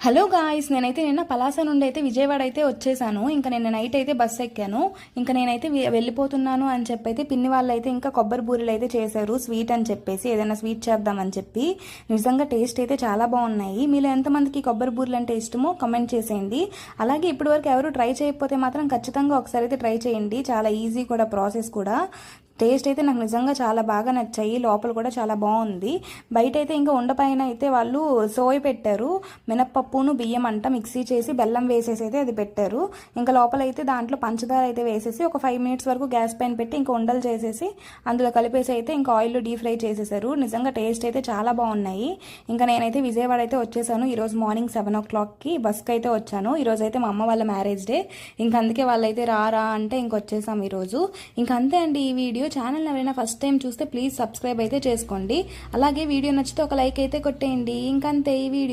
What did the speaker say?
Hello guys, నేనైతే నిన్న పలాస నుండి అయితే విజయవాడ అయితే వచ్చేసాను. ఇంకా నిన్న నైట్ అయితే బస్సు ఎక్కాను. ఇంకా నేనైతే వెళ్ళిపోతున్నాను అని చెప్పి అయితే పిన్ని వాళ్ళు అయితే ఇంకా కొబ్బరి బూరెలు అయితే చేశారు, స్వీట్ అని చెప్పేసి ఏదైనా స్వీట్ చేద్దామని చెప్పి. నిజంగా టేస్ట్ అయితే చాలా బాగున్నాయి. మీలో ఎంతమందికి కొబ్బరి బూరెలు అంటే ఇష్టమో కమెంట్ చేసేయండి. అలాగే ఇప్పటివరకు ఎవరు ట్రై చేయకపోతే మాత్రం ఖచ్చితంగా ఒకసారి అయితే ట్రై చేయండి. చాలా ఈజీ కూడా, ప్రాసెస్ కూడా. టేస్ట్ అయితే నాకు నిజంగా చాలా బాగా నచ్చాయి. లోపల కూడా చాలా బాగుంది. బయట అయితే ఇంకా ఉండపైన అయితే వాళ్ళు సోయ పెట్టారు, మినప్పప్పును బియ్యం అంట మిక్సీ చేసి బెల్లం వేసేసి అయితే అది పెట్టారు. ఇంకా లోపల అయితే దాంట్లో పంచదార అయితే వేసేసి ఒక 5 మినిట్స్ వరకు గ్యాస్ పైన పెట్టి ఇంకా ఉండలు చేసేసి అందులో కలిపేసి అయితే ఇంకా ఆయిల్లో డీప్ ఫ్రై చేసేసారు. నిజంగా టేస్ట్ అయితే చాలా బాగున్నాయి. ఇంకా నేనైతే విజయవాడ అయితే వచ్చేసాను. ఈరోజు మార్నింగ్ 7 o'clockకి బస్కి అయితే వచ్చాను. ఈరోజు అయితే మా అమ్మ వాళ్ళ మ్యారేజ్ డే. ఇంకా అందుకే వాళ్ళైతే రారా అంటే ఇంకొచ్చేసాం ఈరోజు. ఇంకా అంతే అండి ఈ వీడియో. ఛానల్ ఎవరైనా ఫస్ట్ టైం చూస్తే ప్లీజ్ సబ్స్క్రైబ్ అయితే చేసుకోండి. అలాగే వీడియో నచ్చితే ఒక లైక్ అయితే కొట్టేయండి. ఇంకంతే ఈ వీడియో.